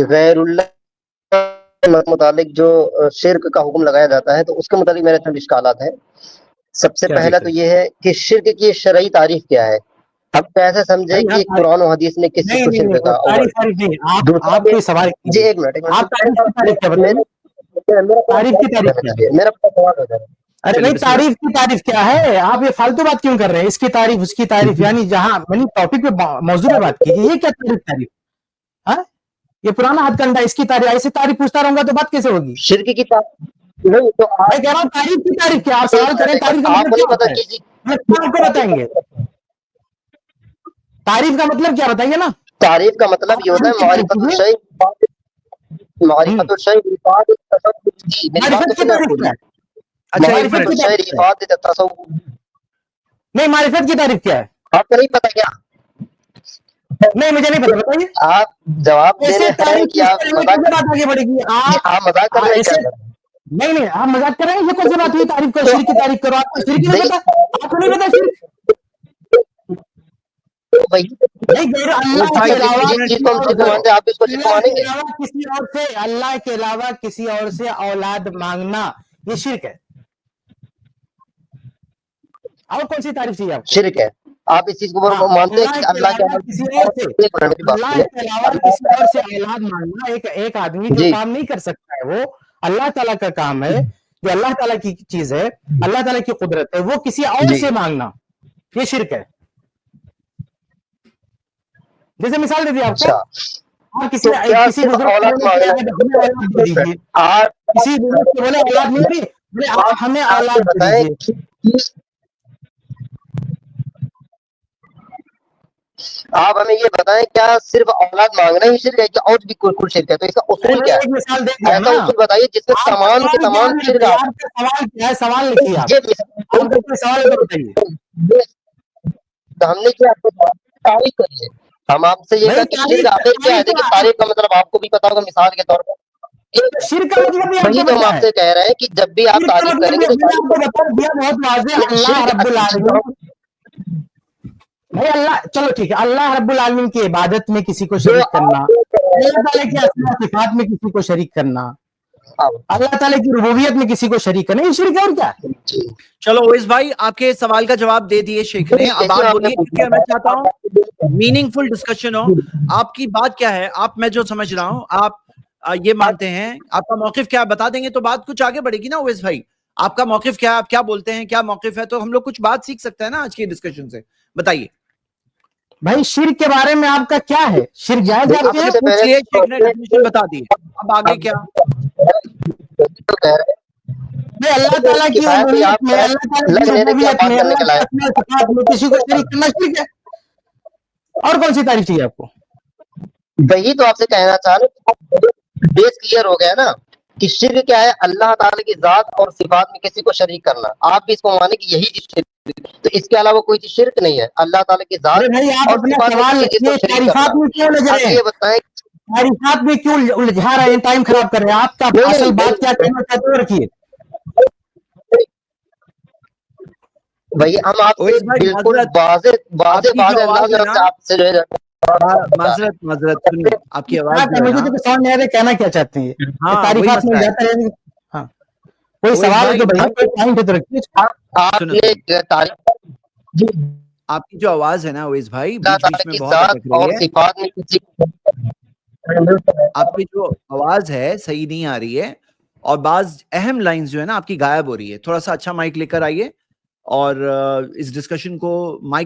غیر اللہ متعلق جو شرک کا حکم لگایا جاتا ہے تو اس کے متعلق میرے چند اشکالات ہیں۔ سب سے پہلا تو یہ ہے کہ شرک کی شرعی تعریف کیا ہے؟ اب کیسے سمجھے کہ قرآن و حدیث نے کس چیز کو شرک کہا؟ آپ کوئی سوال جی ایک منٹ، آپ تعریف کی تعریف کیا بتائیے؟ تعریف کی تعریف کیا ہے؟ میرا سوال ہو جائے۔ ارے بھائی تعریف کی تعریف کیا ہے؟ آپ یہ فالتو بات کیوں کر رہے ہیں؟ اس کی تعریف اس کی تعریف، یعنی جہاں ٹاپک پہ موضوع پہ بات کیجیے، یہ کیا تعریف؟ ہاں یہ پرانا ہاتھ کنڈا، اس کی تعریف ایسے تعریف پوچھتا رہوں گا تو بات کیسے ہوگی؟ شرک کی تعریف نہیں تو میں کہہ رہا ہوں تعریف کی تعریف کیا؟ آپ سوال کریں تعریف کا مطلب کیا ہوتا ہے؟ آپ کو بتائیں گے تعریف کا مطلب کیا، بتائیے نا۔ تعریف کا مطلب یہ ہوتا ہے معرفت الشیء، معرفت الشیء بصفات التصور جی معرفت کی تعریف کیا ہے؟ معرفت الشیء بصفات التصور نہیں، معرفت کی تعریف کیا ہے؟ آپ کو نہیں پتا کیا؟ نہیں مجھے نہیں پتا، بتائیے۔ آپ جواب دے ایسے رہے ہیں کہ آپ بات آگے بڑھے گی، آپ مذاق کر رہے ہیں۔ نہیں آپ مذاق کر رہے ہیں، یہ کون سی بات ہوئی؟ تعریف کرو، شرک کی تعریف کرو، آپ کو شرک نہیں پتا؟ آپ کو نہیں پتا شرک؟ اللہ کے علاوہ کسی اور سے اولاد مانگنا یہ شرک ہے۔ اور کون سی تعریف چاہیے آپ کو؟ شرک ہے۔ آپ اس چیز کو مانتے ہیں کہ اللہ کے علاوہ کسی اور سے اولاد مانگنا ایک آدمی جو کام نہیں کر سکتا ہے، وہ اللہ تعالیٰ کا کام ہے، جو اللہ تعالیٰ کی چیز ہے، اللہ تعالیٰ کی قدرت ہے، وہ کسی اور سے مانگنا یہ شرک ہے۔ جیسے مثال دے دی آپ کو، آپ کسی بزرگ کو بولے اولاد نہیں دی، بولے آپ ہمیں اولاد دے دیجیے۔ آپ ہمیں یہ بتائیں کیا صرف اولاد مانگنا ہی شرک ہے کہ اور بھی کوئی شرک ہے؟ تو اس کا اصول کیا ہے؟ ایسا اصول بتائیے جس میں تمام کے تمام شرک سوال لکھیے ہم نے کیا تعریف کری ہے؟ ہم آپ سے یہ شرک آخر کیا ہے؟ دیکھیں تعریف کا مطلب آپ کو بھی پتا ہوگا، مثال کے طور پر شرک کا مطلب وہی تو ہم آپ سے کہہ رہے ہیں کہ جب بھی آپ تعریف کریں گے اللہ، چلو ٹھیک ہے، اللہ رب العالمین کی عبادت میں کسی کو شریک کرنا، اللہ تعالیٰ کی اسماء و صفات میں کسی کو شریک کرنا، اللہ تعالیٰ کی ربوبیت میں کسی کو شریک کرنا، یہ شرک ہے اور کیا؟ چلو اویس بھائی آپ کے سوال کا جواب دے دیے شیخ نے، اب آپ بولیے، کیونکہ میں چاہتا ہوں میننگ فل ڈسکشن ہو۔ آپ کی بات کیا ہے؟ آپ، میں جو سمجھ رہا ہوں آپ یہ مانتے ہیں، آپ کا موقف کیا بتا دیں گے تو بات کچھ آگے بڑھے گی نا۔ اویس بھائی آپ کا موقف کیا، آپ کیا بولتے ہیں، کیا موقف ہے، تو ہم لوگ کچھ بات سیکھ سکتے ہیں نا آج کی ڈسکشن سے، بتائیے بھائی شرک کے بارے میں آپ کا کیا ہے؟ شرک جائز ہے؟ پوچھ لیے، شیخ نے ڈیفینیشن بتا دی، اب آگے کیا؟ اللہ تعالیٰ کی الوہیت میں، اللہ تعالیٰ کی ربوبیت میں، اللہ کی اسماء و صفات میں کسی کو شریک کرنا شرک ہے۔ اور کون سی تعریف چاہیے آپ کو؟ وہی تو آپ سے کہنا چاہ رہا ہوں، بیس کلیئر ہو گیا نا کہ شرک کیا ہے؟ اللہ تعالیٰ کی ذات اور صفات میں کسی کو شریک کرنا۔ آپ بھی اس کو مانیں کہ یہی چیز شرک، تو اس کے علاوہ کوئی چیز شرک نہیں ہے۔ اللہ تعالیٰ کی ذات اور صفات میں کسی چیز کو شریک کرنا۔ آپ یہ بتائیں تعریفات میں کیوں الجھا رہے ہیں، ٹائم خراب کر رہے ہیں؟ آپ کا اصل بات کیا کہنا چاہتے ہو رکھیے۔ وہی ہم آپ سے بالکل واضح انداز میں آپ سے جو ہے معذرت سنیے، آپ کی آواز کہنا کیا چاہتے ہیں؟ تعریفات میں جاتا ہے، ہاں کوئی سوال ہے تو آپ کی جو آواز ہے نا اویس بھائی بیچ بیچ میں بہت اٹک رہی ہے، آپ کی جو آواز ہے صحیح نہیں آ رہی ہے، اور بعض اہم لائنز جو ہے نا آپ کی غائب ہو رہی ہے۔ تھوڑا سا اچھا مائک لے کر آئیے اور اس ڈسکشن کو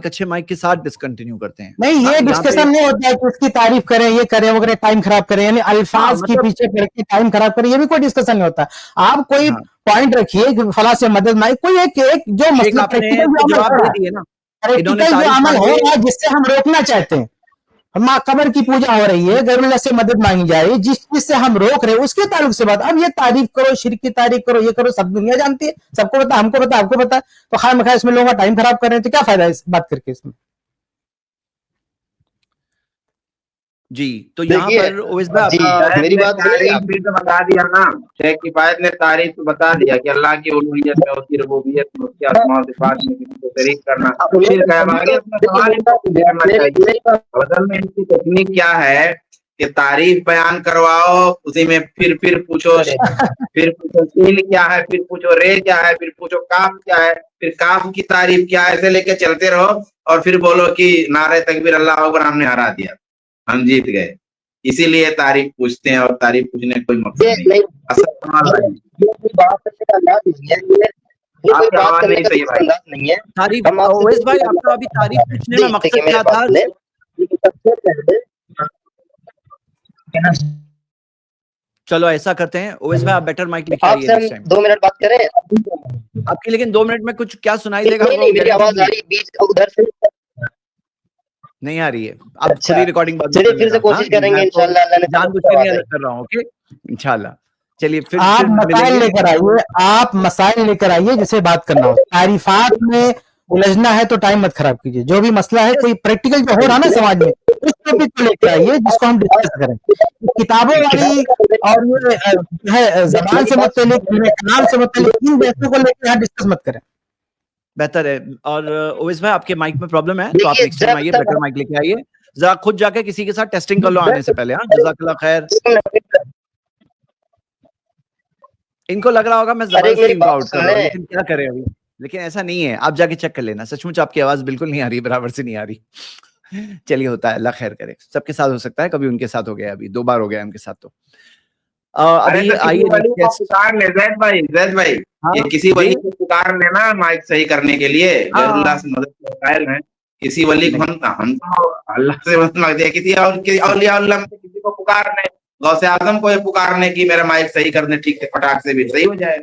اچھے مائک کے ساتھ ڈسکنٹینیو کرتے ہیں۔ نہیں یہ ڈسکشن نہیں ہوتا ہے کہ اس کی تعریف کریں، یہ کریں وہ کریں، ٹائم خراب کریں، یعنی الفاظ کے پیچھے پڑ کے ٹائم خراب کریں، یہ بھی کوئی ڈسکشن نہیں ہوتا۔ آپ کوئی پوائنٹ رکھیے کہ فلاں سے مدد مانگے، کوئی ایک جو مسئلہ پریکٹیکل جو عمل ہو رہا ہے جس سے ہم روکنا چاہتے ہیں، قبر کی پوجا ہو رہی ہے، غیر اللہ سے مدد مانگی جائے، جس چیز سے ہم روک رہے ہیں اس کے تعلق سے بات۔ اب یہ تعریف کرو، شرک کی تعریف کرو، یہ کرو، سب دنیا جانتی ہے، سب کو پتا، ہم کو پتا، آپ کو پتا، تو خیر مخیر اس میں لوگوں کا ٹائم خراب کر رہے ہیں، تو کیا فائدہ ہے اس بات کر کے اس میں؟ جی تو یہاں پر اویس بھائی میری بات تعریف تو بتا دیا نا، شیخ کفایت نے تعریف تو بتا دیا کہ اللہ کی الوہیت میں، اس کی ربوبیت میں، اس کی اسماء و صفات میں کسی کو شریک کرنا شرک ہے۔ آگے اپنا سوال کرنا چاہیے، اصل میں ان کی تکنیک کیا ہے کہ تعریف بیان کرواؤ, اسی میں پھر پوچھو سین کیا ہے, پھر پوچھو رے کیا ہے, پھر پوچھو کاف کیا ہے, پھر کاف کی تعریف کیا ہے, ایسے لے کے چلتے رہو اور پھر بولو کہ نعرہ تکبیر اللہ اکبر ہم نے ہرا دیا, ہم جیت گئے. اسی لیے تعریف پوچھتے ہیں, اور تعریف پوچھنے کا کوئی مقصد نہیں. تعریف اویس بھائی آپ کا ابھی تعریف پوچھنے میں مقصد کیا تھا؟ چلو ایسا کرتے ہیں اویس بھائی, آپ بیٹر مائک لے کے آئیے اس ٹائم. 2 منٹ بات کریں آپ کی, لیکن 2 منٹ میں کچھ کیا سنائی دے گا؟ میری آواز آ رہی بیچ ادھر سے نہیں آ رہی ہے. آپ پوری ریکارڈنگ چلیے پھر سے کوشش کریں گے انشاءاللہ. اللہ نے جان بوجھ کے نہیں الگ کر رہا ہوں. اوکے انشاءاللہ. چلیے پھر آپ مسائل لے کر آئیے, آپ مسائل لے کر آئیے جسے بات کرنا ہو. تعریفات میں الجھنا ہے تو ٹائم مت خراب کیجیے. جو بھی مسئلہ ہے, کوئی پریکٹیکل جو ہو رہا نا سماج میں, اس ٹاپک کو لے کر آئیے جس کو ہم ڈسکس کریں. کتابوں والی اور یہ جو ہے زبان سے متعلق, کلام سے متعلق ان بحثوں کو لے کے یہاں ڈسکس مت کریں. بہتر ہے. اور اویس بھائی آپ کے مائک میں پرابلم ہے تو آپ نیکسٹ ٹائم آئیے, بیٹر مائک لے کے آئیے. ذرا خود جا کے کسی کے ساتھ ٹیسٹنگ کر لو آنے سے پہلے. ہاں جزاک اللہ خیر. ان کو لگ رہا ہوگا میں زبردستی ان کو آؤٹ کر رہا ہوں, لیکن کیا کریں ابھی. لیکن ایسا نہیں ہے, آپ جا کے چیک کر لینا. سچ مچ آپ کی آواز بالکل نہیں آ رہی, برابر سے نہیں آ رہی. چلیے ہوتا ہے, اللہ خیر کرے. سب کے ساتھ ہو سکتا ہے, کبھی ان کے ساتھ ہو گیا, ابھی 2 بار ہو گیا ان کے ساتھ. تو ابھی آئیے زید بھائی, یہ کسی ولی کو پکار لینا مائک صحیح کرنے کے لیے, غیر اللہ سے مدد کے قائل ہیں. کسی ولی کو ہم تو اللہ سے مدد مانگتے ہیں, کسی اولیاء اللہ میں کسی کو پکارنے, غوث اعظم کو یہ پکارنے کی میرا مائک صحیح کرنے, ٹھیک سے پٹاخ سے بھی صحیح ہو جائے.